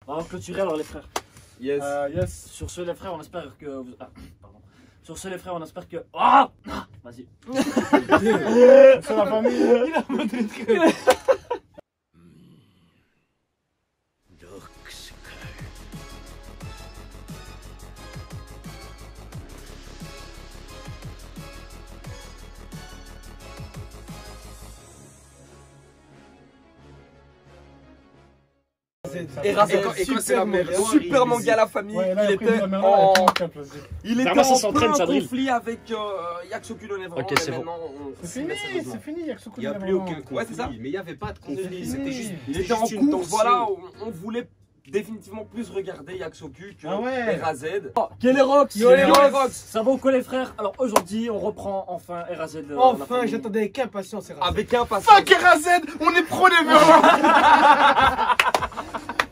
On va clôturer alors les frères. Yes. Yes. Sur ce les frères, on espère que vous... Ah, pardon. Sur ce les frères, on espère que... Ah, vas-y. C'est la famille. Il a montré le truc. Et quand c'est la merde, super manga la famille. Ouais, là, Il après, était la merde, en... elle est trop capable, vas-y. Il était Clairement, ça en s'entraîne, plein ça drill. conflit avec Yakusoku no Neverland. Ok, c'est mais bon. maintenant, C'est fini, Yakusoku. Il n'y a plus aucun conflit. Ouais, c'est ça. Mais il n'y avait pas de conflit. C'était juste. Il était en juste une course, tension. voilà, on voulait définitivement plus regarder Yakusoku que Ah ouais. RAZ. Kelerox. Yo les Rox. Ça va ou quoi les frères? Alors aujourd'hui, on reprend enfin RAZ. Enfin, j'attendais avec impatience. Avec impatience. Fuck RAZ, on est pro Neverland.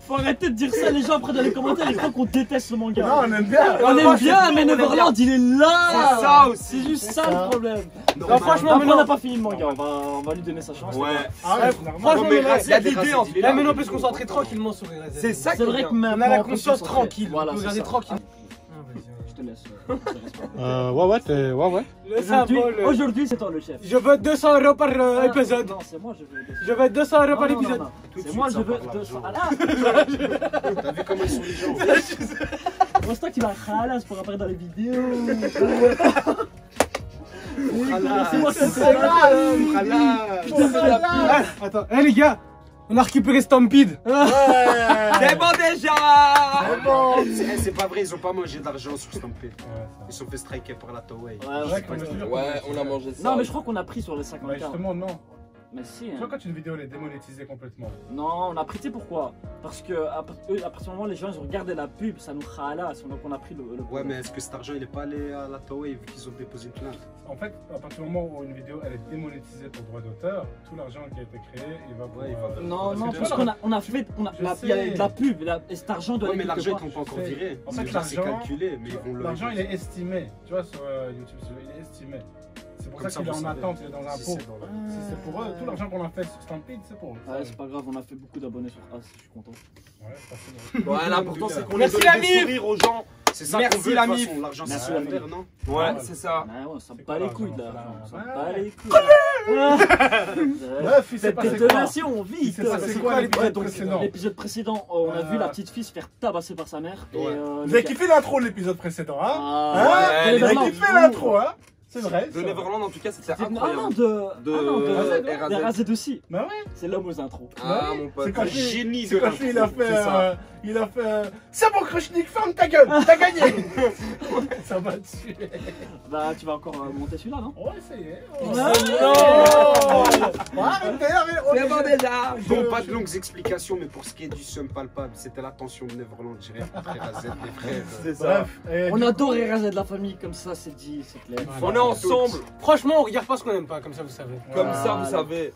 Faut arrêter de dire ça, les gens après dans les commentaires, ils croient qu'on déteste ce manga. Non, on aime bien. On aime bien, mais Neverland il est là. C'est ça aussi. C'est juste ça le problème. Non, Franchement, mais maintenant on non. n'a pas fini le manga, on va lui donner sa chance. Ouais. Ah ouais, c'est normal. Franchement, mais mais là, il y a des idées en tout là, cas. maintenant on peut se concentrer tranquillement sur les C'est ça qui C'est est vrai bien. que maintenant On a la peut se conscience concentrer. tranquille. Voilà, On peut c'est regarder ça. tranquille. Je te laisse. Ouais. Le Aujourd'hui, symbole. aujourd'hui c'est toi le chef. Je veux 200 € par Ah, épisode. Non, c'est moi je veux. Je veux 200 € par Non, non, épisode. non. Tout de C'est suite, moi ça je veux parle 200. l'argent. Ah là. T'as vu comment ils sont les gens? Moi c'est toi qui vas khalas pour apparaître dans les vidéos. C'est moi qui Attends, hé les gars, on a récupéré Stampede. C'est bon déjà. C'est pas vrai, ils ont pas mangé d'argent sur Stampede. Ils sont fait striker par la Toei. Ouais, on a mangé ça. Non mais je crois qu'on a pris sur les 50 Ouais, justement, non. Mais si. Tu vois, Hein. quand une vidéo elle est démonétisée complètement. Non, on a pris, tu sais pourquoi? Parce que à partir du moment où les gens ils ont regardé la pub, ça nous khalas, donc on a pris le Ouais, mais est-ce que cet argent il est pas allé à la Toei vu qu'ils ont déposé une plainte? En fait, à partir du moment où une vidéo elle est démonétisée pour droit d'auteur, tout l'argent qui a été créé, il va pour. Ouais, il va- Non, non, que parce tu vois, qu'on a fait, Je il y a sais. de la pub, et cet argent doit Ouais, mais aller quelque l'argent ils part. t'ont pas encore Je sais. viré. En fait, Déjà, c'est l'argent- calculé, mais ils vont le. L'argent il est estimé, tu vois, sur YouTube, il est estimé. C'est pour Comme ça qu'il ça, est vous en savez. attente, il est dans un Si pot. c'est dans la- Si c'est pour eux, tout l'argent qu'on a fait sur Stampede, c'est pour eux. Ouais, c'est pas grave, on a fait beaucoup d'abonnés sur As, je suis content. Ouais, c'est pas Ouais, l'important c'est qu'on Merci, ait donné l'ami. des sourires aux gens. C'est ça Merci, qu'on veut, de l'ami. toute façon, l'argent c'est Merci, secondaire, l'ami. non? Ouais, c'est ça. Ah ouais, ça me C'est bat quoi les couilles l'argent, là. ça Ça me Ouais. bat les couilles. Bref, il s'est Faites passé des quoi? donations, Il vite. s'est passé c'est quoi quoi l'épisode donc, précédent? l'épisode précédent, on a vu Ah. la petite fille se faire tabasser par sa mère. Et, Ouais. Vous le avez gars- kiffé l'intro de l'épisode précédent, hein? Ah, Hein? ouais, Vous avez Neverland. kiffé l'intro, hein? C'est vrai. De c'est vrai. Neverland en tout cas c'était Ah non, incroyable. de RAZ. RAZ aussi. Bah ouais. C'est l'homme aux intros. Ah mon pote. C'est quand Un lui- génie c'est de quand lui, il a l'intro, fait. c'est ça. C'est bon, Krushnik, ferme ta gueule, t'as gagné! Ça m'a tué. Bah, tu vas encore monter celui-là, non? On va essayer. Non. Arrêtez, C'est bon déjà. Bon, pas de longues explications, mais pour ce qui est du somme palpable, c'était la tension de Neverland, je dirais, après RAZ, les frères. C'est ça. Bref. et On du adore coup- RAZ de la famille, comme ça, c'est dit, c'est clair. On est ensemble. Franchement, on regarde pas ce qu'on aime pas, comme ça vous savez. Comme Voilà. ça, vous savez.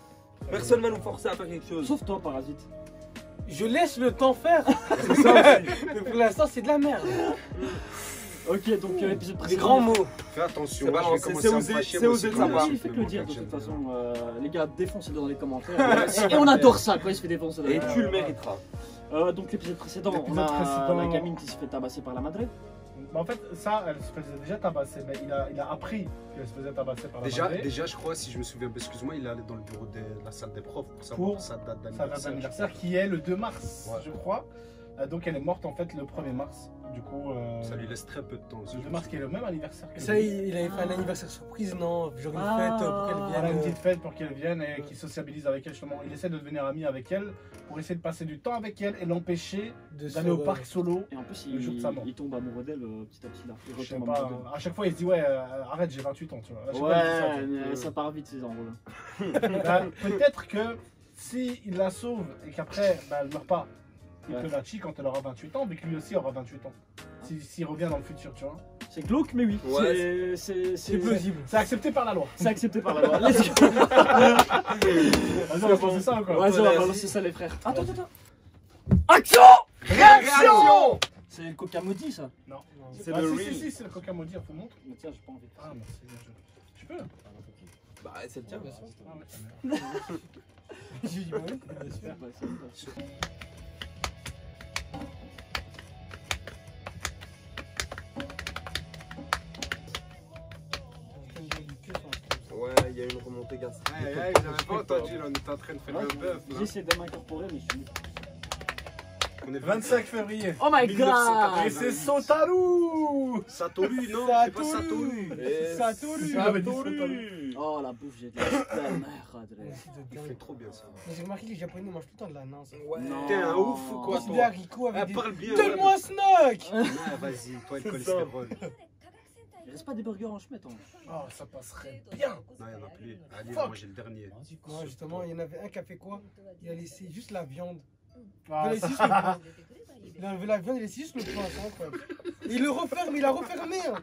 Personne va nous forcer à faire quelque chose. Sauf toi, Parasite. Je laisse le temps faire. C'est ça aussi. Mais pour l'instant, c'est de la merde. Ok, donc l'épisode Des précédent. grands mots. Fais attention, C'est moi, je balance, vais commencer c'est à me osé, fâcher, c'est moi osé aussi, de sa quand part. même, Il fait que le dire de j'aime toute bien. façon. Les gars, défoncez-le dans les commentaires. Et on adore ça quand il se fait défoncer. Et tu le mériteras. Donc l'épisode précédent, on L'épisode a précédent. la gamine qui se fait tabasser par la madre. Bah, en fait, ça, elle se faisait déjà tabasser, mais il a appris qu'elle se faisait tabasser par la Déjà, madré. déjà, je crois, si je me souviens, excuse-moi, il est allé dans le bureau de la salle des profs pour savoir Pour sa date Sa date d'anniversaire. d'anniversaire qui est le 2 mars, Ouais. je crois. Donc elle est morte en fait le 1er mars. Du coup, Ça lui laisse très peu de temps. le 2 mars qui est le même anniversaire que Ça, lui. il avait fait un anniversaire surprise, non? Genre une Ah. fête pour qu'elle Voilà, une vienne. petite fête pour qu'elle vienne et qu'il sociabilise avec elle justement. Il essaie de devenir ami avec elle pour essayer de passer du temps avec elle et l'empêcher d'aller au parc solo. Et en plus, Le jour de sa mort. il tombe amoureux d'elle petit à petit là. Il Je sais retombe pas, amoureux d'elle. à chaque fois il se dit ouais arrête j'ai 28 ans tu vois. À chaque fois, il dit ça, tu vois. Ouais, ça part vite ces enrôles. Bah, peut-être que si il la sauve et qu'après bah, elle meurt pas, il Ouais. peut la cheat quand elle aura 28 ans, mais que lui aussi aura 28 ans. S'il revient dans le futur, tu vois. C'est glauque, mais oui. Ouais, C'est plausible. C'est accepté par la loi. C'est accepté par la loi. Let's go. Vas-y, on va passer ça encore. Vas-y, on va balancer ça, les frères. Attends. Action. Réaction. C'est le coca maudit, ça. Non. C'est Ah, le si, real. si, c'est le coca maudit, faut montre. Mais tiens, j'ai pas envie. Ah, merci. Tu peux Bah, c'est le tien, bien sûr. Ah, ouais, ta mère. J'ai dit, bah oui. Bah, c'est bon. y a une remontée gastrique. Ouais, ouais, j'avais pas entendu, là, on était en train de faire un bœuf. là. J'essaie de m'incorporer, mais je suis. On est 25 février. Oh my god! Et c'est Sotaru. Satoru, non, c'est pas Satoru. Satoru. Ah, mais dis Sotaru. Oh la bouffe, j'ai de la merde. Il fait trop bien ça. J'ai remarqué que les Japonais mangent tout le temps de la nance. Ouais. Non. T'es un ouf ou quoi, Des toi? haricots Ah, avec des... parle bien. Donne-moi un snack. Ah, vas-y, toi, le cholestérol. Il reste pas des burgers en chemin, hein. Oh, ça passerait bien. Non, il y en a plus. Allez, Fuck. moi j'ai le dernier. Non, justement, il y en avait un qui a fait quoi? Il a laissé juste la viande. Ah, Il a laissé juste le pain. Il a enlevé la viande, il a laissé juste le pain, c'est incroyable. Et il le referme, il a refermé. Hein.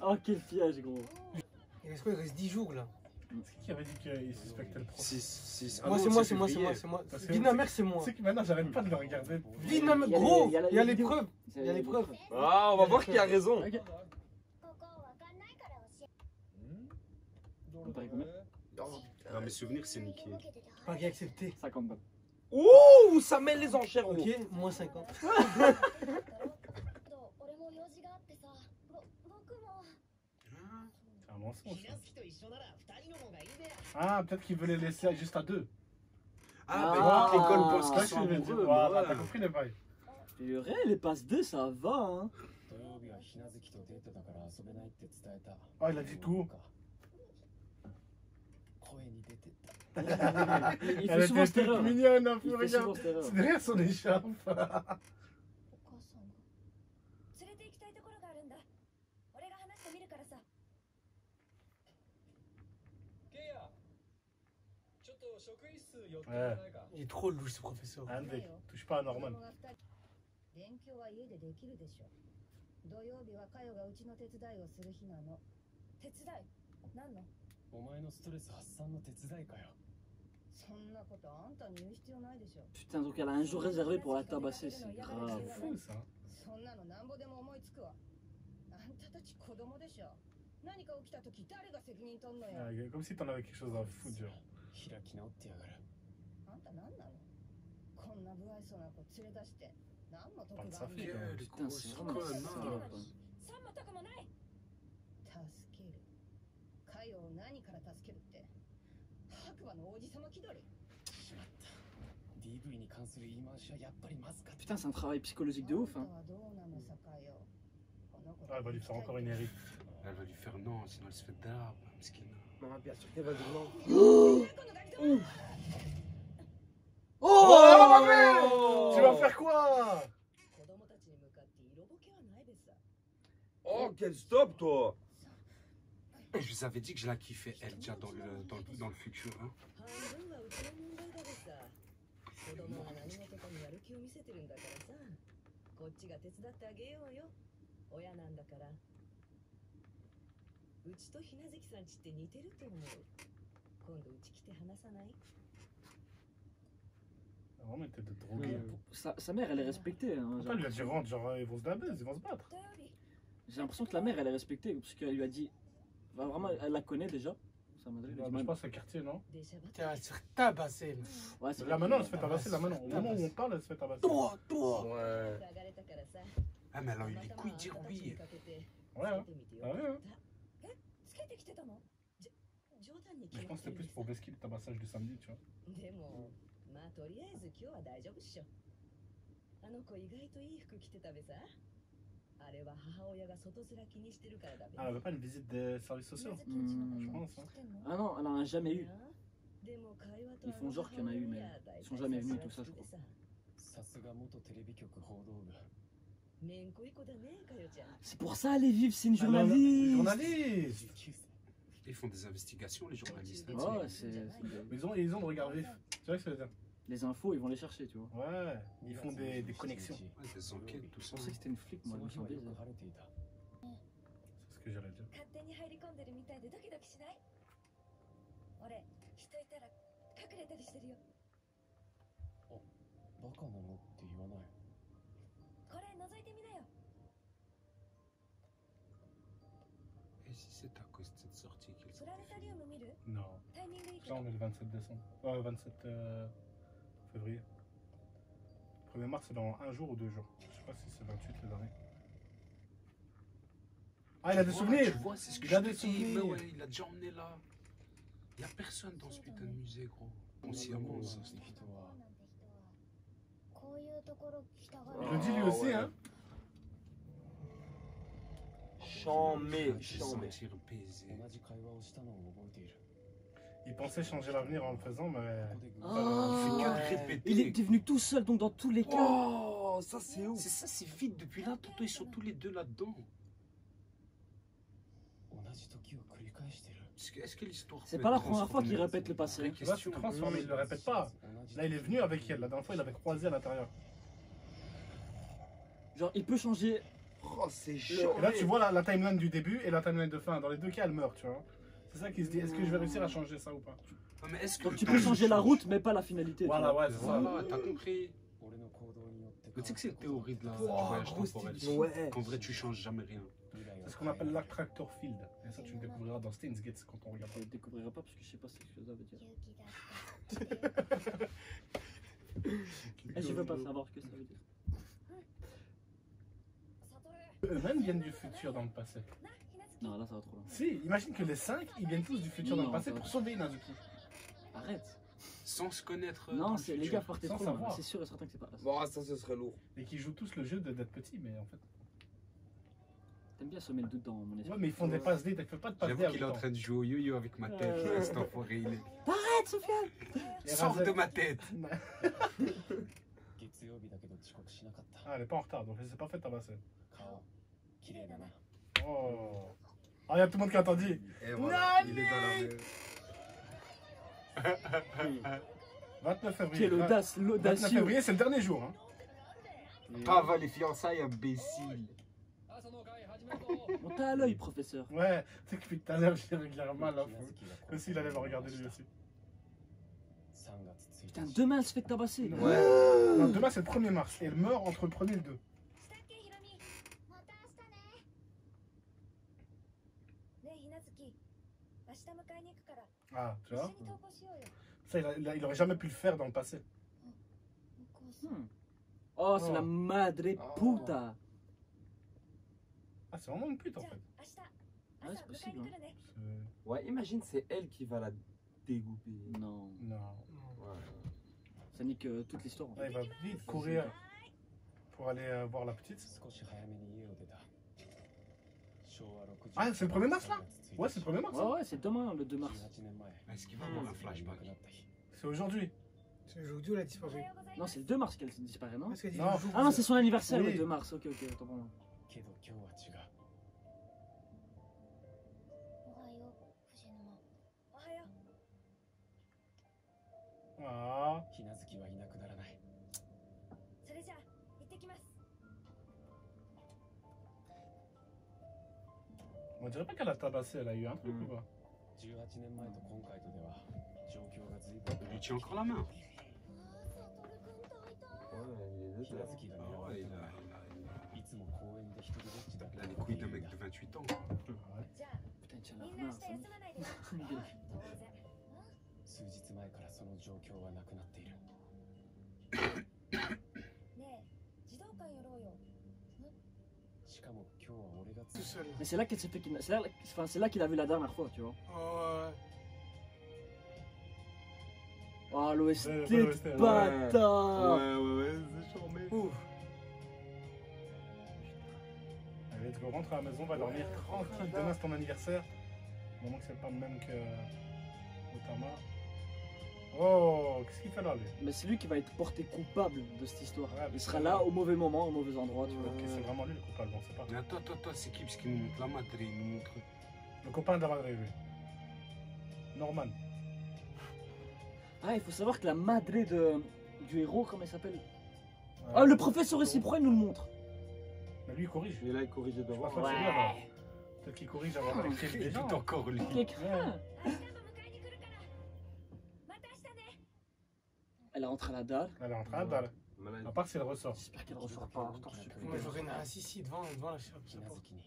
Oh quel piège, gros. Il reste quoi? Il reste 10 jours là. C'est qui avait dit qu'il suspectait le prof? 6. Moi, c'est moi, c'est moi, c'est moi, c'est moi. Parce que- Vinamer, c'est moi. C'est que maintenant, j'arrête pas de le regarder. Vinamer, Il y a gros, les- il y a les vidéos. preuves. Il y a les preuves. Ah, on va voir qui a raison. Ok. On parie combien? Dans mes souvenirs, c'est niqué. Pari accepté. 50 balles. Ouh, ça met les enchères. Ok, gros. moins 50. C'est un mensonge. Ça. Ah, peut-être qu'il veut les laisser juste à 2. Ah, Ah. bah, l'école pense C'est qu'ils ça sont que je veux dire. amoureux. Voilà, ouais. t'as compris les bails. Et le réel, les passes 2, ça va, hein. Oh, il a dit tout. Il Elle fait souvent était cette erreur. toute mignonne, hein, Il faut fait souvent regarder. cette erreur. C'est derrière son écharpe. 連れて行きたいところがあるんだ。俺が話してみるからさ。 Ouais. Il est trop louche ce professeur. Andy, touche pas à Norman. 勉強は家でできるでしょ。土曜日はかよがうちの手伝いをする日なの。手伝い？何の？お前のストレス発散の手伝いかよ。そんなことあんたに言う必要ないでしょ。 Putain, donc elle a un jour réservé pour la tabasser, c'est grave. Fou ça. そんなのなんぼでも思いつくわ。あんたたち子供でしょ。何か起きた時誰が責任取んのよ。 Ah, comme si t'en avais quelque chose à foutre, genre. 開き直ってやがる。あんた何なの？こんな不愛想な子連れ出して何の得 Parle が de あ sa る fille の？ quand même. Putain, c'est vraiment Quoi, ça, non. quoi. さんまたくもない。助ける。かよを何から助けるって。白馬の王子様気取り。 DV に関する言い回しはやっぱりまずかった。 Putain, c'est un travail psychologique de ouf, hein. Ah, elle va lui faire encore une hérite. Elle va lui faire non, sinon elle se fait d'arbre. Non, bien sûr qu'elle va dire non. Oh, tu vas faire quoi? Oh, quel stop, toi. Je vous avais dit que je la kiffais, elle, déjà dans le futur. Hein. 子供が何事かにやる気を見せてるんだからさ、こっちが手伝ってあげようよ。親なんだから。うちとひなぜきさんちって似てると思う。今度うち来て話さない？ Vraiment, t'es de drogué. Sa mère, elle est respectée. Hein, Attends, lui a dit rentre, genre ils vont se daber, ils vont se battre. j'ai l'impression que la mère, elle est respectée parce qu'elle lui a dit. Enfin, vraiment, elle la connaît déjà. Sa mère, elle lui a dit, Je pense que c'est le quartier, non? T'es à se faire tabasser. ouais, c'est Là maintenant, elle se fait tabasser, là maintenant. Au moment où on parle, elle se fait tabasser. Toi, toi. Ouais. Ah, mais elle a eu les couilles de dire oui. Ouais, hein. Ah ouais, hein. つけてきてたの？冗談に Mais je pense que c'était plus pour Besky le tabassage du samedi, tu vois. でも、まあとりあえず今日は大丈夫っしょ。あの子意外といい服着てたべさ。あれは母親が外面気にしてるからだべ。 Ah, elle veut pas une visite des services sociaux? Je pense, hein. Ah non, elle en a jamais eu. でも会話と Ils font genre qu'il y en a eu, mais ils sont jamais venus, tout ça, je crois. さすが元テレビ局報道部。 めんこい子だね、かよちゃん。 C'est pour ça, elle est vive, c'est une Ah, non, non, journaliste. journaliste. 19歳。 Ils font des investigations, les journalistes. hein. Ouais, c'est. Ils ont le regard vif. Tu vois ce que je veux dire? Les infos, ils vont les chercher, tu vois. Ouais, ils font des connexions. Ouais, des enquêtes, tout Je ça. pensais que c'était une flic, moi, そ je の me 日は sens よく baisé. 晴れていた。 C'est ce que j'allais dire. 勝手に入り込んでるみたいでドキドキしない？俺、人いたら隠れたりしてるよ。バカなのって言わない。これ覗いてみなよ。 Et si c'est à cause de cette sortie qu'ils プラネタリウム見る？ Non. タイミングいいけ Là, ど。 on est le 27 décembre. 27 février. 1er mars, c'est dans un jour ou 2 jours. Je sais pas si c'est 28 le dernier. Ah, il a des souvenirs! Tu vois, c'est ce que Il je a te des dis. souvenirs. Mais ouais, il a déjà emmené là. Y a personne dans ce putain de musée, gros. On s'y avance. Il le dit lui aussi, ouais. hein. Chambé, Se chambé. sentir baisé. 同じ会話をしたのを覚えている。 Il pensait changer l'avenir en le faisant, mais. ここで偶然 Ah, Il fait que de répéter. il est devenu tout seul, donc dans tous les cas. Oh, ça c'est ouf. C'est ça, c'est vite. Depuis là, Toto, ils sont tous les deux là-dedans. 同じ時を繰り返してる。 Est-ce que l'histoire. C'est peut pas la être première fois qu'il transformée? répète le passé. Vraie Tu vois, tu question. transformes, il le répète pas. 同じ Là, il est venu avec elle. La dernière fois, il l'avait croisé à l'intérieur. Genre, il peut changer. Oh, c'est Et chaud. là, tu vois la timeline du début et la timeline de fin. Dans les deux cas, elle meurt, tu vois. C'est ça qui se dit. Est-ce que je vais réussir à changer ça ou pas? Ouais, mais est-ce que Donc tu peux changer la route, mais pas la finalité. tu Voilà, vois. ouais, c'est ça. Voilà, t'as compris. 俺の行動によって Mais tu sais que c'est une théorie de la du Oh, voyage gros temporel. style. Ouais. Qu'en vrai, tu changes jamais rien. 未来を C'est ce qu'on appelle l'attractor field. Et ça, tu le découvriras dans Steins Gate quand on regarde. Je ne découvrirai pas parce que je sais pas ce que ça veut dire. Et je veux pas savoir ce que ça veut dire. Eux-mêmes viennent du futur dans le passé. Non, là ça va trop loin. Si, imagine que les 5, ils viennent tous du futur dans le Non, passé ça va. pour sauver Inazuki. Arrête. Sans se connaître. dans Non, le c'est les futur. gars partez Sans trop loin. savoir. C'est sûr et certain que c'est pas. Bon, ça ce serait lourd. Et qui jouent tous le jeu d'être petits, mais en fait. T'aimes bien semer le doute dans mon esprit. Ouais, mais ils font des passes D, t'as fait pas de passes D J'avoue avec qu'il est en temps. train de jouer au yo-yo avec ma tête. Cet enfoiré, il est. Arrête, Sofiane. Et Sors Razel- de ma tête. 月曜日だけど遅刻しなかった。 Ah, elle est pas en retard, donc elle s'est pas fait tabasser. 顔綺麗だな。 Oh. Ah, y a tout le monde qui a entendu. Et voilà, il est dans la mer. 29 février. Quelle audace, 29 l'audacieux. février, c'est le dernier jour. Hein. Pas avant les fiançailles, imbécile. On t'a à l'œil, professeur. Ouais, tu sais que depuis tout à l'heure, je les regarde mal. Hein, que s'il allait me regarder lui aussi. 3月1 Putain, 日。 demain elle se fait tabasser. Ouais. Non, demain, c'est le 1er mars. Et elle meurt entre le 1er et le 2. Ah, tu vois. Ça, il aurait jamais pu le faire dans le passé. Hmm. Oh, c'est Oh. la madre puta. Ah, c'est vraiment une pute en fait. Ouais, c'est possible. Hein. C'est- Ouais, imagine, c'est elle qui va la dégoûter. Non, Non. Ouais. ça nique toute l'histoire. En Là, fait. il va vite courir pour aller voir la petite. 少し早めに家を出た。昭和60 Ah, c'est le 1er mars là? Ouais, c'est le 1er mars. Ouais, ouais, c'est demain, le 2 mars. 18年前。 Est-ce qu'il va avoir un flashback? 亡くなった日。 C'est aujourd'hui. C'est aujourd'hui où elle a disparu. Non, c'est le 2 mars qu'elle disparaît, non? Parce qu'elle dit Non. le jour. Ah non, c'est son anniversaire Oui. le 2 mars. Ok, ok, attends pour moi. けど今日は違う。 Ah. ひなずきはいなくならない。 On dirait pas qu'elle a tabassé, elle a eu un truc ou pas? 18年前と今回とでは状況が随分。 Il lui tient encore la main. Ouais, ひなずきが狙 Ah わ ouais, れたのはいつも公園で一人ぼっちだっ il た a les couilles d'un mec de 28 ans. Putain, tiens la main, ça. 数日前からその状況はなくなっている。 しかも今日は俺が Tout seul. Mais c'est là qu'elle s'est fait c'est là, enfin, c'est là qu'il a vu la dernière fois, tu vois. Oh, Oh, l'OST Ouais, de l'OST, ouais. bâtard. ouais, c'est charmé. ouf. Allez, let's go, rentre à la maison, va dormir tranquille. Demain, c'est ton anniversaire. Vraiment que c'est pas le même que Otama. Oh, qu'est-ce qu'il fait là, lui? Mais c'est lui qui va être porté coupable de cette histoire. Ouais, Il sera là au mauvais moment, au mauvais endroit, tu vois. Ok, c'est vraiment lui le coupable, on sait pas. Mais attends, c'est qui? Parce qu'il nous montre la madre, il nous montre. Le copain de la madre, lui. Norman. Ah, il faut savoir que la madre du héros, comment il s'appelle? Ouais. Ah, le professeur aussi, pourquoi il nous le montre? Mais lui, il corrige. Et là, il corrige Je devant. pense pas que c'est lui, alors. Peut-être qu'il corrige avant d'écrire Il des gens. est encore lui. Quelqu'un. Elle rentre à la dalle. Elle est en train d'aller. Malade. À part si elle ressort. J'espère qu'elle ressort pas. Moi j'aurais une. Ah si, si, devant la chape. ひなずきに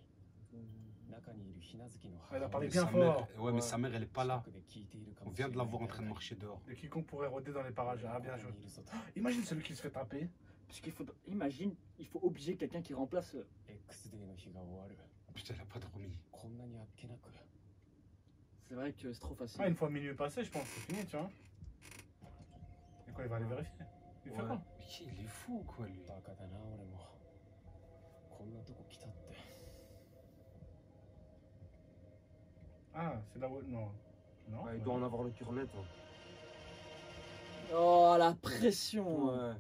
中にいるひなずきの Elle a 母 parlé Mais bien sa mère- fort. Ouais, mais sa mère, elle est pas là. 近くで聞いているか On もしれ vient ない de la voir en train de marcher dehors. Et quiconque pourrait rôder dans les parages. Ah, bien joué. ここにいるぞと Imagine celui qui se fait taper. Parce qu'il faut, imagine, il faut obliger quelqu'un qui remplace. X デーの日が終わる。 Putain, elle a pas dormi. こんなにあっけなく C'est vrai que c'est trop facile. Ah, une fois minuit passé, je pense que c'est fini, tu vois. Et quoi, il va aller vérifier. Il fait Ouais. quoi? Il est fou, quoi, lui. バカだな俺もこんなとこ来たって Ah, c'est là où. Non. Non. Ouais, il doit en avoir le cœur net. Hein. Oh, la pression. Ouais.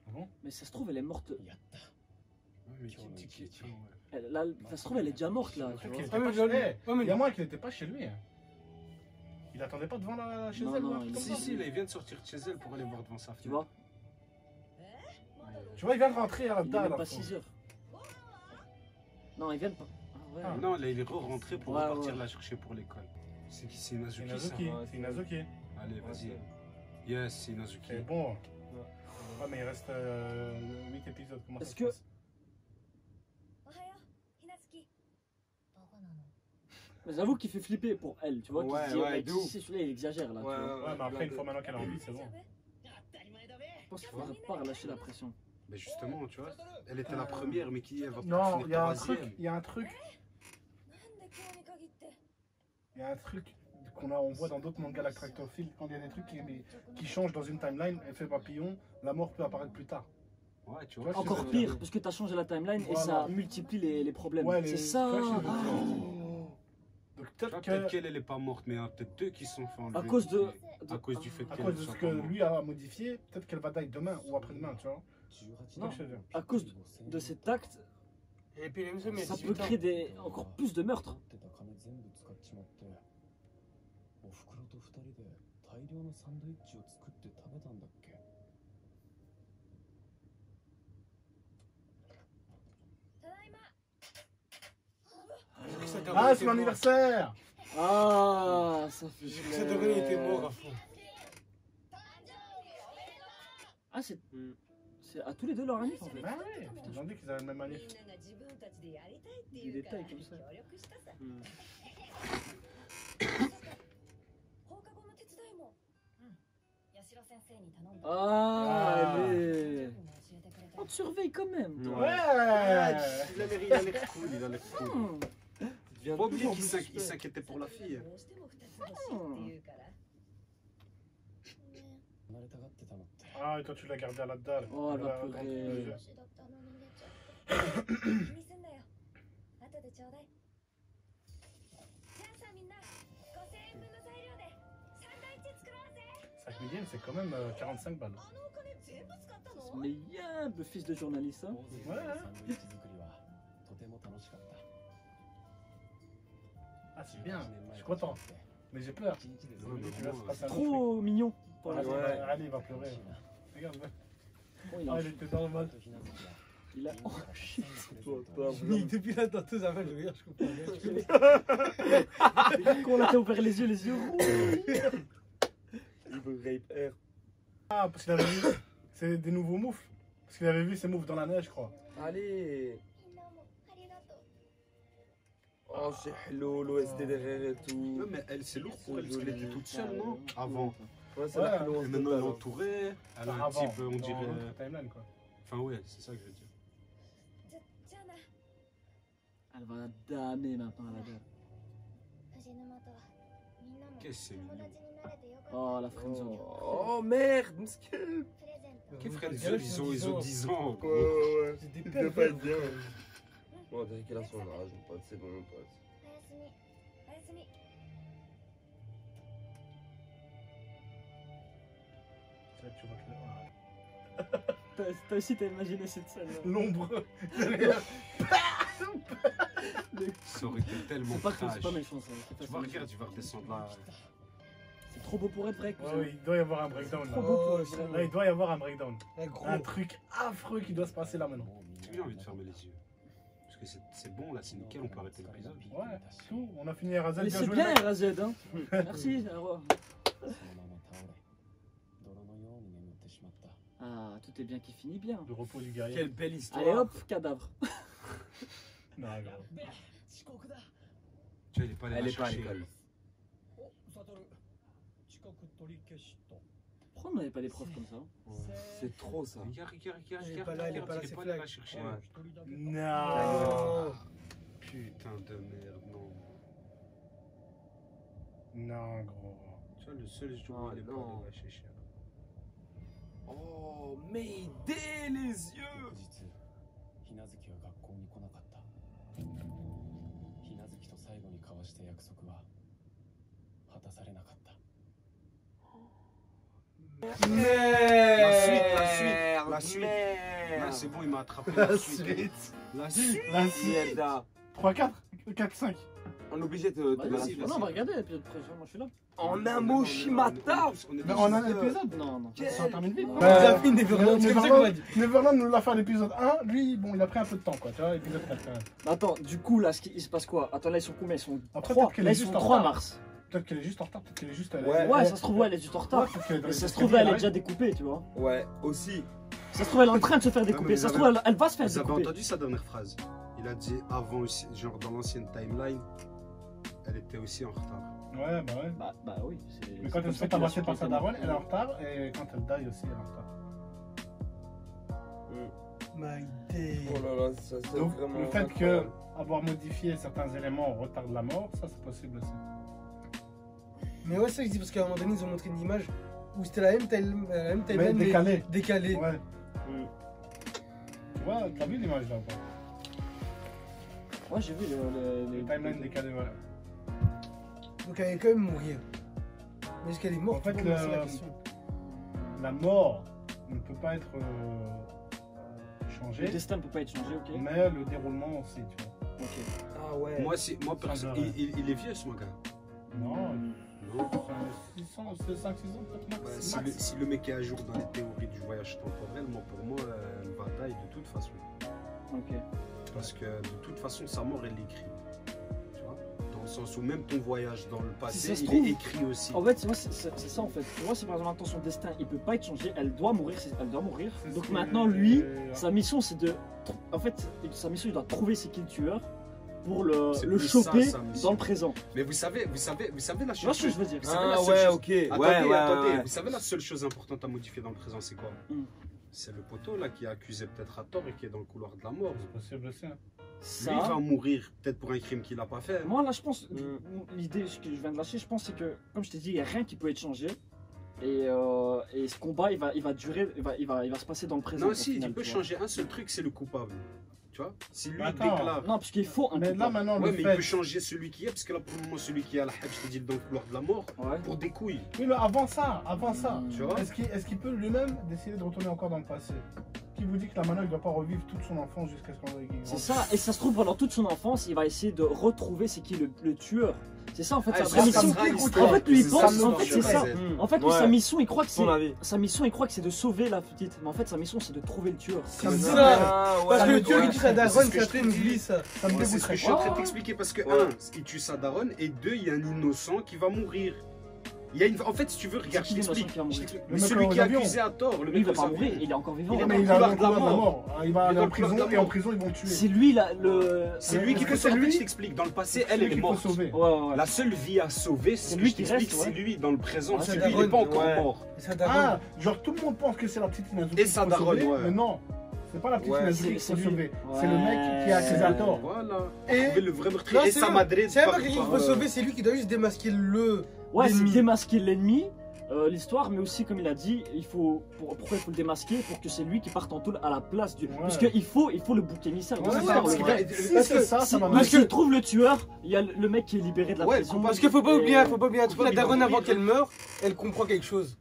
Ah bon? Mais ça se trouve, elle est morte. やった Ouais, mais qui dit qu'il est tué, ouais. Là, ça se trouve, elle est déjà morte là. Le Tu truc, vois. il était Ah, pas mais chez je- lui. ouais, mais- Il y a moins qu'il n'était pas chez lui. Hein. Il attendait pas devant la chez Non, elle. non, ou un truc il- comme Si, ça. si, là, il vient de sortir de chez elle pour aller voir devant sa fenêtre. Tu vois, Tu vois, il vient de rentrer à la il est dalle. même pas 6 heures. Non, ils viennent pas. Ah, ouais. Ah. Non, là, il est re-rentré pour Ouais, repartir ouais. la chercher pour l'école. C'est qui? C'est C'est Inazuki, ça? Inazuki. Ouais, C'est Inazuki. Allez, vas-y. Yes, c'est Inazuki. C'est bon. Ouais, mais il reste 8 épisodes. Comment ça Est-ce se que- passe? おはようひなつきバカなの Mais j'avoue qu'il fait flipper pour elle, tu vois. Ouais, qu'il se dit, ouais, mec, de ouf. si celui-là il exagère là. tu vois. Ouais, mais après, une fois maintenant qu'elle a envie, c'est bon. Je pense qu'il faudrait pas relâcher la pression. Mais justement, tu vois, elle était la première, mais qui elle va Non, finir il y a un troisième. truc. Il y a un truc. なんで今日に限って Il y a un truc on voit dans d'autres mangas lactactophiles. Quand il y a des trucs qui changent dans une timeline, effet papillon, la mort peut apparaître plus tard. Ouais, tu vois. Encore pire, parce que t'as changé la timeline et Voilà. ça multiplie les problèmes. Ouais, c'est ça. tu vois, je- Ah. Donc Tu vois, peut-être peut-être que. qu'elle, elle est pas morte, mais il y en a peut-être deux qui sont fait enlever. À cause de. À cause du fait À qu'elle cause de soit ce pas que morte. lui a modifié, peut-être qu'elle va die demain ou après-demain, tu vois. 18 Non, je te dis. à cause de cet acte, Et puis, il me ça peut créer encore plus de meurtres. 持ってた金全部使っちまっておふくろと二人で大量のサンドイッチを作って食べたんだっけ ただいま Ah, c'est mon anniversaire! Ah, ça fait. C'est devenu, il était mort à fond. Ah, c'est à tous les deux leur année en fait. Bah ouais, ils ont dit qu'ils avaient le même みん année. なが自分たちでやりたいって Des 言うから détails comme ça. 協力したさ Hmm. 放課後の手伝いも八代先生に頼んだ Ah, Ah. elle est. 教えてくれた On te surveille quand même. toi. Ouais! Il a l'air cool, il a l'air cool. Hmm. Devient Pas oublier toujours qu'il plus il suspect. s'inquiétait pour la fille. どうしても2つ欲しいって言うから 離れたがってたのって Ah, et toi tu l'as gardé à la dalle. Oh, elle va Dans pleurer. les yeux. 年だったのに出ちゃった気にすんなよ後でちょうだいじゃあさみんな5000円分の材料でサンドイッチ作ろうぜ 5 millions, c'est quand même 45 balles. あのお金全部使ったの Mais il y a un peu fils de journaliste. Hein. 大勢でのサンドイッチ作りはとても楽しかった Ah, c'est bien, je suis content. Mais j'ai peur. 一日で Ouais, mais Tu vas se bon, passer un autre truc. Trop mignon. Pour Ah, la- Ouais. allez, il va pleurer. Regarde, Oh, il a ah, un il était dans le mode. Il a. Oh shit. Oui, depuis la danseuse, avant, je regarde, je comprends rien. Quand on a ouvert les yeux rouges. Il veut rape air. Ah, parce qu'il avait vu. C'est des nouveaux moufles. Parce qu'il avait vu ces moufles dans la neige, je crois. Allez. みんなもありがとう Oh, c'est hello, l'OST derrière et tout. Ouais, mais elle, c'est lourd pour elle, parce Joli. qu'elle était toute seule, non? Avant. Ouais, c'est Ouais. la plus Et longue maintenant, elle est totale. entourée. Elle a un Avant, petit peu, on dans dirait. l'autre timeline, quoi. Enfin, ouais, c'est ça que je veux dire. じゃあな Elle va damer maintenant la gueule. 藤沼とみんなも Qu'est-ce que c'est 友 mignon. 達になれてよかった Oh la friendzone. Oh merde, miskin. プレゼント Quel frère, Ouais, ils ont 10 ans. Ouais, gros. ouais. C'est des Il pervers. doit pas être bien. Bon, on dirait qu'elle a son âge, mon pote. C'est bon, mon pote. おやすみおやすみ C'est là que tu vois que T'as aussi t'as imaginé cette scène. l'ombre. Ça aurait été tellement C'est trash. pas méchant ça. c'est Tu pas vas méchant. regarder, tu vas redescendre là. C'est trop beau pour être vrai. Ouais, oui, il doit y avoir un breakdown Trop là. beau pour Oh, être vrai. Là, il doit y avoir un breakdown. Un gros. Un truc affreux qui doit se passer là maintenant. J'ai envie de fermer les yeux. Parce que c'est bon là, c'est nickel, on peut arrêter l'épisode. Ouais, tout. On a fini RZ. Mais Bien c'est joué, bien mec. RZ hein. Merci. au revoir. そのまま倒れ泥のように眠ってしまった Ah, tout est bien qui finit bien. Le repos du guerrier. Quelle belle histoire. Allez hop, cadavre. Non, regarde. 遅刻だ Tu vois, il est pas allé Elle la est pas à chercher. l'école. おサトル遅刻取り消しと Pourquoi on n'avait pas des profs comme ça? C'est trop ça. Regarde, regarde, regarde, Il est regarde, pas là, il est regarde, pas là, il est c'est pas allé la flag. chercher. Ouais. 一人だけ Non. Putain de merde, non. Non, gros. Tu vois, le seul jour où Ah, Oh, il est pas non. allé lâcher chien. Oh, Mayday, les yeux. 日ひなずきは学校に来なかったひなずきと最後に交わした約束は果たされなかった La suite. Là, c'est bon, il m'a attrapé la suite. La suite. La suite. Mierda. 3, 4, 4, 5. On est obligé de Vas-y, balancer. non, on va regarder l'épisode prochain, moi je suis là. En un mot, Shimata. Mais on a un épisode. Non, non. Ça termine vite. On a fait Neverland, c'est comme ça qu'on va dire. Neverland nous l'a fait à l'épisode 1. Lui, bon, il a pris un peu de temps, quoi. Tu vois, l'épisode 4 quand même. Attends, du coup, là, il se passe quoi? Attends, là, ils sont combien? Ils sont Après, 3. peut-être qu'elle Là, est ils sont juste en 3 retard. mars. Peut-être qu'elle est juste en retard. Peut-être qu'elle est juste. Ouais, ça se trouve, ouais, elle est juste en retard. Mais ça se trouve, là, elle est déjà découpée, tu vois. Ouais, aussi. Ça se trouve, elle est en train de se faire découper. mais Ça se vous trouve, elle va se faire Vous avez découper. entendu sa dernière phrase? Il a dit avant aussi, genre dans l'ancienne timeline, elle était aussi en retard. Ouais, bah ouais. Bah oui. Mais quand elle se fait tabasser par sa daronne, elle est en retard. Et quand elle die aussi, elle est en retard. My day. Oh là là, ça c'est Donc, vraiment. le fait incroyable. qu'avoir modifié certains éléments retarde la mort, ça c'est possible aussi. Mais ouais, c'est ça que je dis, parce qu'à un moment donné, ils ont montré une image où c'était la même timeline, Mais décalé. décalée. Ouais. Tu vois, t'as vu l'image là ou pas? Ouais, j'ai vu Les timelines décalées, ouais. Donc elle allait quand même mourir. Mais est-ce qu'elle est morte? En fait, ou pas, c'est la question. La mort ne peut pas être Le changée, destin ne peut pas être changé, ok. mais le déroulement aussi, tu vois. Ok. Ah ouais. Moi, il est vieux ce manga. Non, Non. c'est 5-6 ans peut-être max. Ouais, Max. si le mec est à jour dans les théories du voyage temporel, pour moi, elle va tailler de toute façon. Ok. Parce que de toute façon, sa mort, elle l'écrit. Tu vois? Dans le sens où même ton voyage dans le passé, Si ça se il trouve- est écrit aussi. En fait, moi, c'est ça en fait. Tu vois, si par exemple, maintenant son destin il peut pas être changé, elle doit mourir. Elle doit mourir. C'est ce Donc qui- maintenant, lui, sa mission c'est de. En fait, sa mission il doit trouver c'est qui le tueur pour C'est le plus ça, choper sa mission. dans le présent. Mais vous savez la Tu vois chose. ce que je veux dire? Vous savez la Ah seule ouais, chose- ok. Attendez, attendez. ouais. Vous savez la seule chose importante à modifier dans le présent, c'est quoi? Hmm. C'est le poteau là qui est accusé peut-être à tort et qui est dans le couloir de la mort. C'est possible aussi. Hein. Lui, il va Ça. mourir peut-être pour un crime qu'il n'a pas fait. Moi là, je pense. Mm. L'idée ce que je viens de lâcher, je pense c'est que, comme je t'ai dit, il n'y a rien qui peut être changé. Et ce combat, il va durer, il va se passer dans le présent. Non, au si, final, il peut tu vois. changer un seul truc, c'est le coupable. Tu vois? Si lui Attends. déclare. Non, parce qu'il faut un Mais là coupable. maintenant, Ouais, le mais il fait. peut changer celui qui est, parce que là pour le moment, celui qui est à la hache, je te dis, dans le couloir de la mort, Ouais. pour des couilles. Oui, mais avant ça, Tu vois? est-ce qu'il peut lui-même décider de retourner encore dans le passé? Qui vous dit que là maintenant il ne doit pas revivre toute son enfance jusqu'à ce qu'on C'est ça, et ça se trouve pendant toute son enfance, il va essayer de retrouver c'est qui le tueur. C'est ça en fait, Ah, sa ça, vraie ça mission. sera l'histoire. En fait, lui il C'est pense, ça, en fait c'est l'histoire ça. de Z. En fait, lui, Ouais. sa mission, il croit que Son avis. sa mission, il croit que c'est de sauver la petite. Mais en fait, sa mission, c'est de trouver le tueur. C'est me ça. Ah, ouais. Parce que le ouais. tueur il tue sa C'est daronne, ce que ça je te fait une dis. vie ça. Ça me Mais c'est ce que je suis en train de t'expliquer parce que, Ouais. il tue sa daronne, et deux, il y a un innocent qui va mourir. Il y a en fait, si tu veux, regarde, je qui l'innocent t'explique. qui va mourir? Je t'explique. Le Mais mec celui aux qui est avions. accusé à tort, le Lui, il mec va aux pas avions. mourir, il est encore vivant. Il est Mais dans il le a couloir le de la couloir de la mort. mort. Il va Il est aller dans en le couloir de prison la et en mort. prison ils vont le tuer. C'est lui là, le. C'est lui qu'il Est-ce que faut c'est sauver. En fait, lui je t'explique. Dans le passé, elle Celui est qu'il faut morte. sauver. Ouais, ouais. La seule vie à sauver, c'est C'est ce lui que je qui t'explique, reste, c'est ouais. lui dans le présent. Ah, C'est c'est lui, il daronne, n'est pas encore ouais. mort. Et sa Ah, daronne. genre tout le monde pense que c'est la petite Inazuki Et qu'il sa faut daronne, sauver, ouais. mais non, c'est pas la petite Ouais, Inazuki qu'il c'est faut lui. sauver. Ouais. C'est le mec qui est accusé à tort. Voilà. Et- Trouver le vrai meurtrier. Non, Et c'est sa vrai. madrée. C'est pas quelqu'un qu'il faut sauver, c'est lui qui doit juste démasquer le. Ouais, c'est l'ennemi. démasquer l'ennemi, l'histoire, mais aussi, comme il a dit, pourquoi il faut le démasquer? Pour que c'est lui qui parte en taule à la place du. Ouais. Parce qu'il faut le bouc émissaire. Ouais, Donc, ouais, c'est ça, parce le que- vrai. Est-ce que ça Si- m'a parce qu'il trouve le tueur, il y a le mec qui est libéré de la Ouais, prison. Parce qu'il faut pas oublier un truc, la Coupable, daronne il va avant mourir. qu'elle meure, elle comprend quelque chose.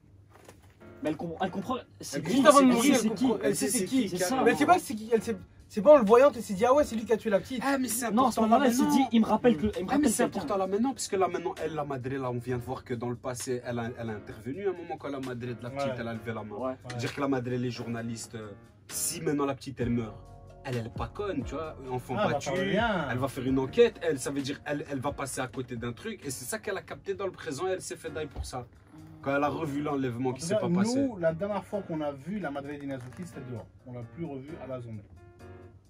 Mais elle comprend. C'est Elle qui? Juste avant de C'est mourir, qui? elle comprend. Elle sait c'est qui. C'est ça. Mais c'est pas c'est qui, elle sait. C'est pas en le voyant, elle s'est dit ah ouais c'est lui qui a tué la petite. Ah, mais c'est Non, à ce important là moment-là, elle s'est maintenant. dit, il me rappelle que. Il me Ah, mais rappelle c'est quelqu'un. important là maintenant, parce que là maintenant, elle, la madré, là, on vient de voir que dans le passé, elle a intervenu à un moment quand la madré de la petite, Ouais. elle a levé la main. Ouais. Dire que la madré, les journalistes, si maintenant la petite, elle meurt, elle est pas conne, tu vois, enfant Ah, bah, battu, pas rien. elle va faire une enquête, elle, ça veut dire, elle va passer à côté d'un truc, et c'est ça qu'elle a capté dans le présent, et elle s'est fait d'ail pour ça. Quand elle a revu l'enlèvement qui s'est pas passé. Nous, la dernière fois qu'on a vu la madré d'Inazuki, c'était dehors. On l'a plus revu à la zone.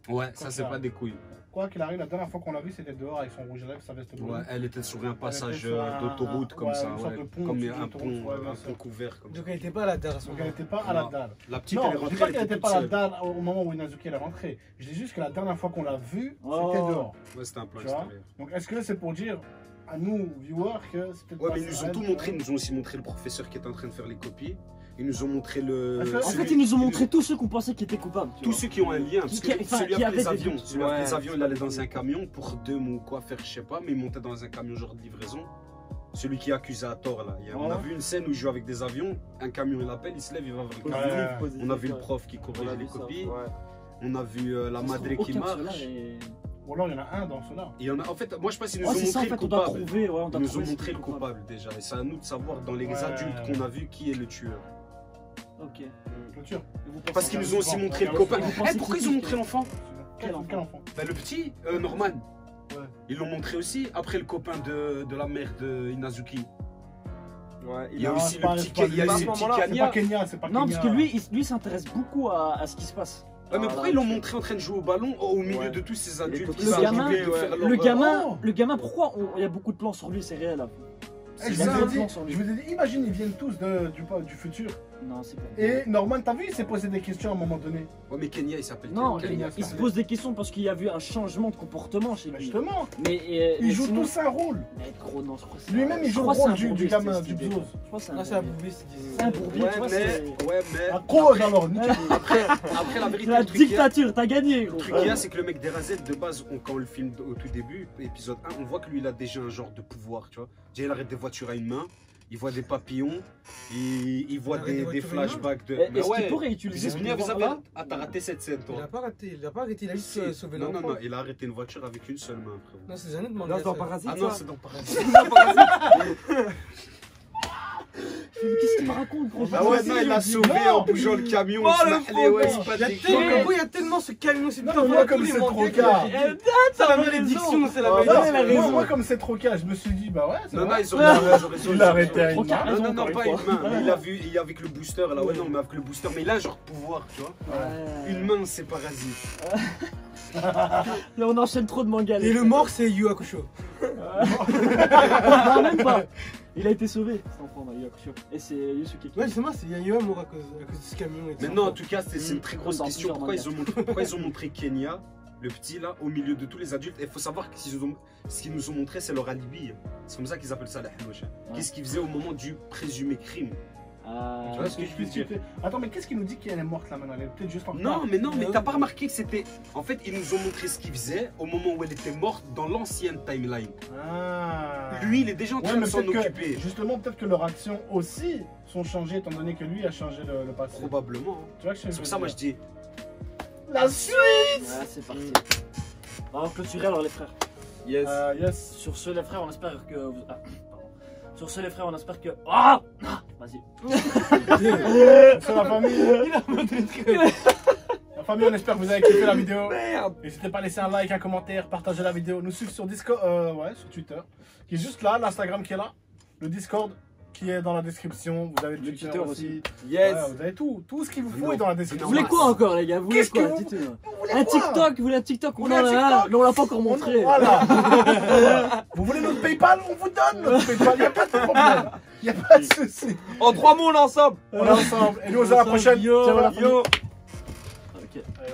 Ouais, ça Comme c'est ça. pas des couilles. Quoi qu'il arrive, la dernière fois qu'on l'a vu, c'était dehors avec son rouge à lèvres, sa veste bleue. Ouais, elle était sur un passage sur un- d'autoroute comme ouais, ça, une sorte de ouais, pont comme au-dessus un de l'autoroute, pont, ouais, bien un sûr. pont couvert comme ça. Donc elle était pas à la dalle à ce Donc elle moment-là. n'était pas à la Non. dalle. La petite, Non, elle est je dis rentrée, pas elle qu'elle était n'était toute pas à la seule. dalle au moment où Inazuki elle est rentrée. Je dis juste que la dernière fois qu'on l'a vue, Oh. c'était dehors. Ouais, c'était un plan Tu vois. extérieur. Donc est-ce que c'est pour dire à nous, viewers, que c'est peut-être Ouais, pas mais ils nous ont Seren, tout tu montré. vois. Ils nous ont aussi montré le professeur qui est en train de faire les copies. Ils nous ont montré le. En En fait, ils nous ont montré tous ceux qu'on pensait qui étaient coupables. tu Tous vois. ceux qui ont un lien. Parce Qui- que enfin, celui qui avec les avaient des avions, doutes. celui avec Ouais, les avions, c'est il allait pas dans un camion pour Dum ou quoi faire, je sais pas, mais il montait dans un camion genre de livraison. Celui qui accusait à tort là. On a Ouais. vu une scène où il joue avec des avions, un camion il appelle, il se lève, il va vers le Ouais. camion. On a vu le prof qui corrige les copies. Ouais. On a vu la Ça se madre trouve, qui aucun marche. de ceux-là est- Ou alors il y en a un dans cela. Il y en a, en fait, moi je pense qu'ils nous Ouais, ont c'est ça, en montré fait, le on doit coupable. trouver. Ouais, on Ils doit nous ont trouver montré c'est le qui coupable déjà. Et c'est à nous de savoir dans les Ouais. adultes qu'on a vu qui est le tueur. Ok. Clôture. Et vous pensez Parce qu'ils nous ont aussi Bon, montré le regarde, copain. vous pensez Pourquoi qui ils ont c'est montré l'enfant? Quel enfant? Bah, le petit, Norman. Ouais. Ils l'ont montré aussi. Après le copain de la mère de Inazuki. Ouais, Il y a Non, aussi c'est le pas- petit c'est pas il y a lui. aussi À le ce petit moment-là, C'est pas Kenya. Kenya, c'est pas Kenya. Non, parce que lui s'intéresse beaucoup à ce qui se passe. Ouais, mais Ah, pourquoi là, ils l'ont montré en train de jouer au ballon au milieu Ouais. de tous ces est adultes tout qui Le sont gamin- occupés de faire leur- Le gamin, pourquoi il y a beaucoup de plans sur lui, c'est réel là. Eh, Il je y a vous ai beaucoup de dit- plans sur lui. je vous ai dit, imagine, ils viennent tous du futur. Non, c'est pas. Et Norman, t'as vu, il s'est posé des questions à un moment donné. Ouais, mais Kenya il s'appelle Non, Kenya. il se pose des questions parce qu'il y a vu un changement de comportement chez Bah, lui. justement, Mais ils jouent sinon- tous un rôle. Mais gros, non, je crois que c'est- Lui-même, il je joue le crois que rôle c'est un du bourbier, gamin, cette du idée. Bzos. Je crois que c'est Non, un c'est un bourbier. bourbier, c'est dit. C'est un bourbier, Ouais, tu vois, mais. c'est. Ouais, mais. À cause alors, Après la C'est vérité, la le truc qu'il y a- dictature, t'as gagné, gros. le truc qu'il y a, c'est que le mec d'Erazet, de base, quand on le filme au tout début, épisode 1, on voit que lui, il a déjà un genre de pouvoir, tu vois. Déjà, il arrête des voitures à une main, il voit des papillons, il voit Il arrête des des voitures à une main flashbacks de. Est-ce qu'il pourrait utiliser ce Zizounia, vous avez. pouvoir-là Ah, t'as raté cette scène, Il toi. a pas arrêté, il a juste Si. sauvé Non, non, l'enfant. non, il a arrêté une voiture avec une seule main, frérot. Non, c'est Janet Là, Manga. c'est dans ça. Parasite. Ah non, ça. c'est dans Parasite. Qu'est-ce qu'il me raconte, gros? Ah ouais, non, il a sauvé en bougeant le camion. Oh, il se le marrait, ouais, faux, c'est pas Il y a des tellement, conneries. il y a tellement ce camion, c'est Non, putain, moi, comme c'est trop cas. C'est la malédiction, c'est la Oh, malédiction. non, elle a raison. Moi, comme c'est trop cas, je me suis dit, bah ouais, c'est Non, non, vrai. ils ont raison. Il l'a arrêté à une Trop main. carré. Non, non, non, Encore pas une une fois. main. Mais il a vu, il est avec le booster là, ouais, non, mais avec le booster. Mais il a un genre de pouvoir, tu vois. Une main, c'est parasite. Là, on enchaîne trop de mangas. Et le mort, c'est Yu Hakusho. Non, même pas. Il a été sauvé, cet enfant, dans Yu Hakusho. Et c'est Yusuke. Ouais, justement, il y a eu un mort à cause de ce camion. et tout Mais ça. non, en tout cas, c'est une très grosse Dans question. plusieurs Pourquoi ils ont montré Kenya, le petit là, au milieu de tous les adultes? Et il faut savoir que ce qu'ils nous ont montré, c'est leur alibi. C'est comme ça qu'ils appellent ça la Hanocha. Qu'est-ce qu'ils faisaient au moment du présumé crime? Tu vois ce que je veux dire? Attends, mais qu'est-ce qui nous dit qu'elle est morte là maintenant? Elle est peut-être juste en Non, mais t'as pas remarqué que c'était. En fait, ils nous ont montré ce qu'ils faisaient au moment où elle était morte dans l'ancienne timeline. Ah. Lui, il est déjà en Ouais, train de mais s'en peut-être occuper. que, justement, peut-être que leurs actions aussi sont changées étant donné que lui a changé le passé. Probablement. hein. Tu vois que je C'est pour ça, moi, je dis. La suite. Ouais, c'est parti. On va clôturer alors, les frères. Yes. Yes. Sur ce, les frères, on espère que vous. Ah, pardon. Sur ce, les frères, on espère que. Ah, vas-y. C'est la famille. La famille, on espère que vous avez kiffé la vidéo. Merde. N'hésitez pas à laisser un like, un commentaire, partager la vidéo. Nous suivre sur Discord, ouais, sur Twitter, qui est juste là, l'Instagram qui est là, le Discord qui est dans la description. Vous avez le Twitter aussi. Yes. Ouais, vous avez tout ce qu'il vous faut Non. est dans la Vous description. voulez quoi encore, les gars? Vous voulez Qu'est-ce quoi? que vous- Dites-nous. voulez Un quoi TikTok, vous voulez un TikTok? Vous On voulez en un a un, TikTok mais on l'a pas encore montré. Voilà. Vous voulez notre PayPal? On vous donne notre PayPal. Il n'y a pas de problème. Il n'y a pas de souci. En 3 mots, on est ensemble. On est ensemble. Et nous, on se voit à la prochaine. Ciao, la famille. Yo. Ok. Allez,